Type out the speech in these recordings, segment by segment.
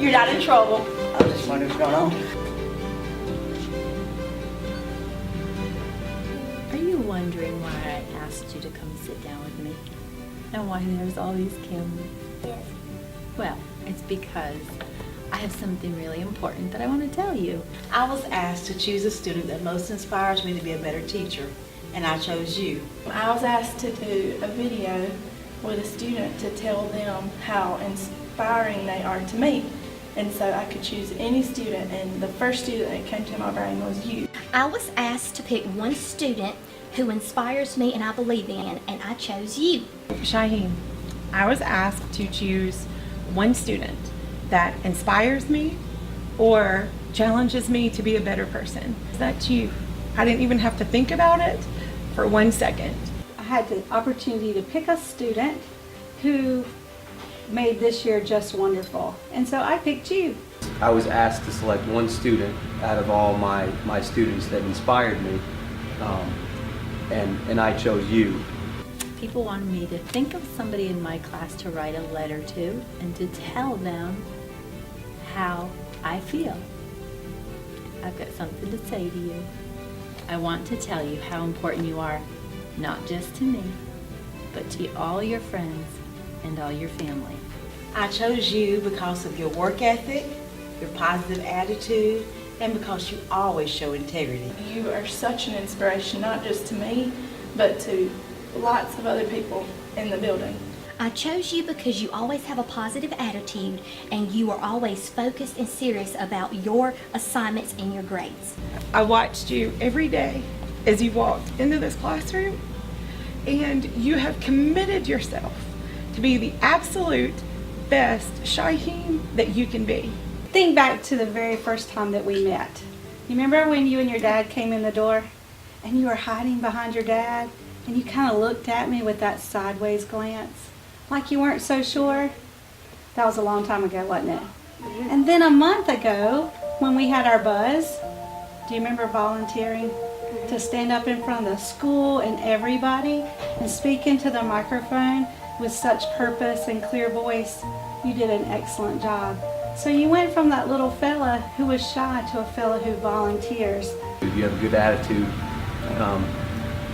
You're not in trouble. I was just wondering what's going on. Are you wondering why I asked you to come sit down with me? And why there's all these cameras? Yes. Well, it's because I have something really important that I want to tell you. I was asked to choose a student that most inspires me to be a better teacher, and I chose you. I was asked to do a video with a student to tell them how inspiring they are to me. And so I could choose any student, and the first student that came to my brain was you. I was asked to pick one student who inspires me and I believe in, and I chose you. Shaheen, I was asked to choose one student that inspires me or challenges me to be a better person. That's you. I didn't even have to think about it for 1 second. I had the opportunity to pick a student who made this year just wonderful, and so I picked you. I was asked to select one student out of all my students that inspired me, and I chose you. People wanted me to think of somebody in my class to write a letter to and to tell them how I feel. I've got something to say to you. I want to tell you how important you are, not just to me, but to all your friends and all your family. I chose you because of your work ethic, your positive attitude, and because you always show integrity. You are such an inspiration, not just to me, but to lots of other people in the building. I chose you because you always have a positive attitude and you are always focused and serious about your assignments and your grades. I watched you every day as you walked into this classroom, and you have committed yourself to be the absolute best Shaheen that you can be. Think back to the very first time that we met. You remember when you and your dad came in the door and you were hiding behind your dad and you kind of looked at me with that sideways glance like you weren't so sure? That was a long time ago, wasn't it? And then a month ago when we had our buzz, do you remember volunteering to stand up in front of the school and everybody and speak into the microphone with such purpose and clear voice? You did an excellent job. So you went from that little fella who was shy to a fella who volunteers. You have a good attitude,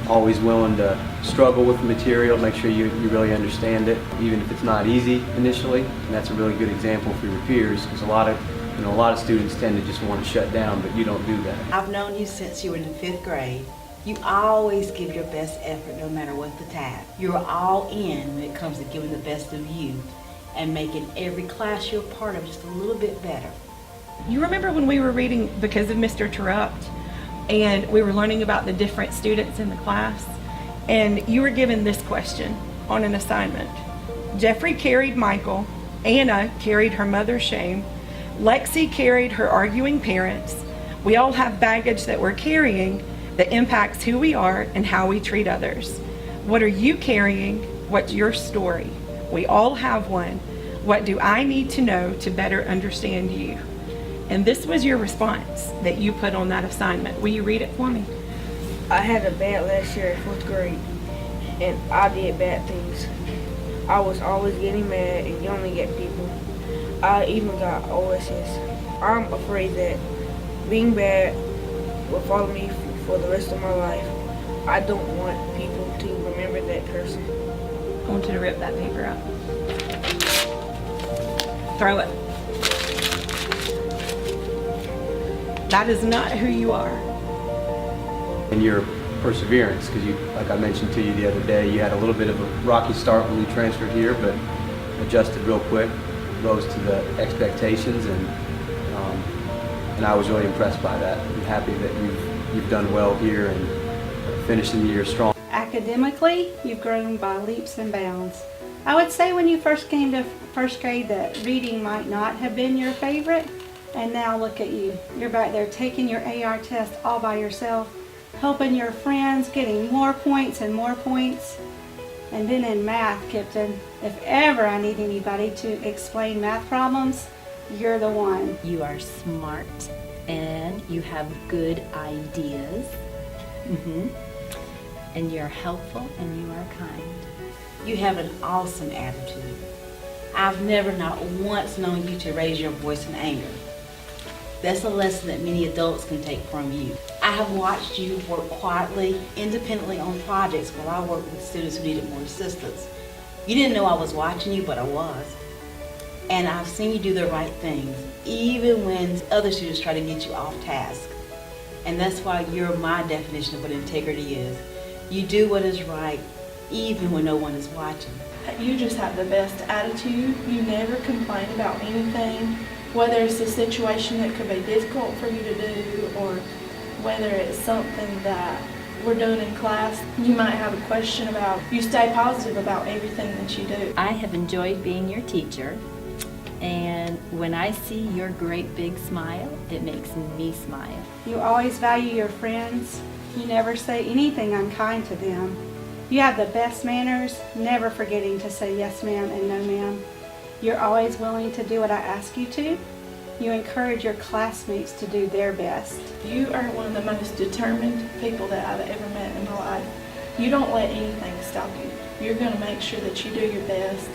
always willing to struggle with the material, make sure you really understand it, even if it's not easy initially. And that's a really good example for your peers, because a lot of students tend to just want to shut down, but you don't do that. I've known you since you were in the 5th grade. You always give your best effort no matter what the task. You're all in when it comes to giving the best of you and making every class you're a part of just a little bit better. You remember when we were reading Because of Mr. Terrupt, and we were learning about the different students in the class, and you were given this question on an assignment. Jeffrey carried Michael, Anna carried her mother's shame, Lexi carried her arguing parents. We all have baggage that we're carrying that impacts who we are and how we treat others. What are you carrying? What's your story? We all have one. What do I need to know to better understand you? And this was your response that you put on that assignment. Will you read it for me? I had a bad last year in 4th grade, and I did bad things. I was always getting mad and yelling at people. I even got OSS. I'm afraid that being bad will follow me for the rest of my life. I don't want people to remember that person. I want you to rip that paper up. Throw it. That is not who you are. And your perseverance, because you, like I mentioned to you the other day, you had a little bit of a rocky start when you transferred here, but adjusted real quick, rose to the expectations, and I was really impressed by that. I'm happy that you've done well here and finishing the year strong. Academically, you've grown by leaps and bounds. I would say when you first came to 1st grade that reading might not have been your favorite, and now look at you. You're back there taking your AR test all by yourself, helping your friends, getting more points and more points. And then in math, Kipton, if ever I need anybody to explain math problems, you're the one. You are smart and you have good ideas. And you're helpful and you are kind. You have an awesome attitude. I've never not once known you to raise your voice in anger. That's a lesson that many adults can take from you. I have watched you work quietly, independently on projects while I worked with students who needed more assistance. You didn't know I was watching you, but I was. And I've seen you do the right things, even when other students try to get you off task. And that's why you're my definition of what integrity is. You do what is right, even when no one is watching. You just have the best attitude. You never complain about anything, whether it's a situation that could be difficult for you to do or whether it's something that we're doing in class you might have a question about. You stay positive about everything that you do. I have enjoyed being your teacher, and when I see your great big smile, it makes me smile. You always value your friends. You never say anything unkind to them. You have the best manners, never forgetting to say yes ma'am and no ma'am. You're always willing to do what I ask you to. You encourage your classmates to do their best. You are one of the most determined people that I've ever met in my life. You don't let anything stop you. You're going to make sure that you do your best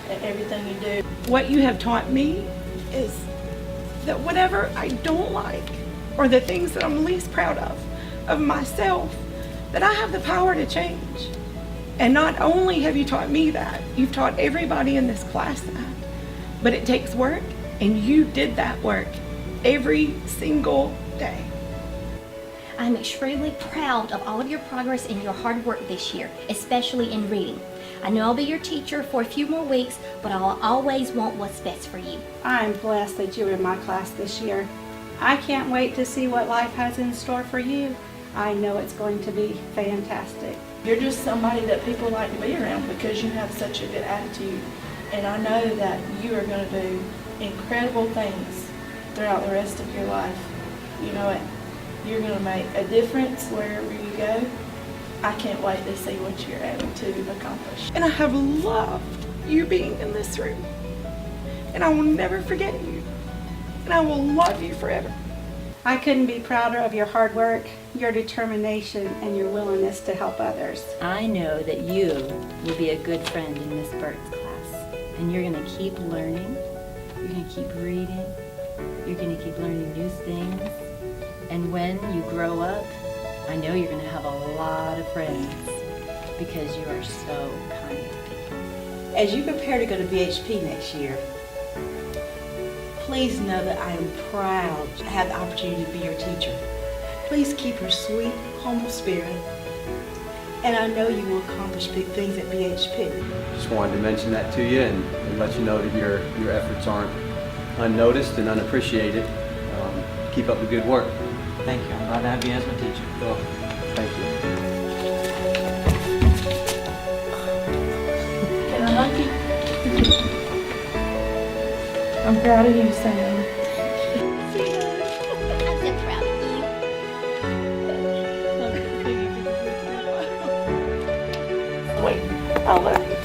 at everything you do. What you have taught me is that whatever I don't like, or the things that I'm least proud of myself, that I have the power to change. And not only have you taught me that, you've taught everybody in this class that. But it takes work, and you did that work every single day. I'm extremely proud of all of your progress and your hard work this year, especially in reading. I know I'll be your teacher for a few more weeks, but I'll always want what's best for you. I am blessed that you're in my class this year. I can't wait to see what life has in store for you. I know it's going to be fantastic. You're just somebody that people like to be around because you have such a good attitude. And I know that you are going to do incredible things throughout the rest of your life. You know it. You're going to make a difference wherever you go. I can't wait to see what you're able to accomplish. And I have loved you being in this room. And I will never forget you. And I will love you forever. I couldn't be prouder of your hard work, your determination, and your willingness to help others. I know that you will be a good friend in Miss Burt's class, and you're going to keep learning, you're going to keep reading, you're going to keep learning new things, and when you grow up, I know you're going to have a lot of friends because you are so kind to people. As you prepare to go to BHP next year, please know that I am proud to have the opportunity to be your teacher. Please keep your sweet, humble spirit, and I know you will accomplish big things at BHP. Just wanted to mention that to you and let you know that your efforts aren't unnoticed and unappreciated. Keep up the good work. Thank you. I'm glad to have you as my teacher. Thank you. Can I hug you? I'm proud of you, Sam. I'm so proud of you. Wait, I love you.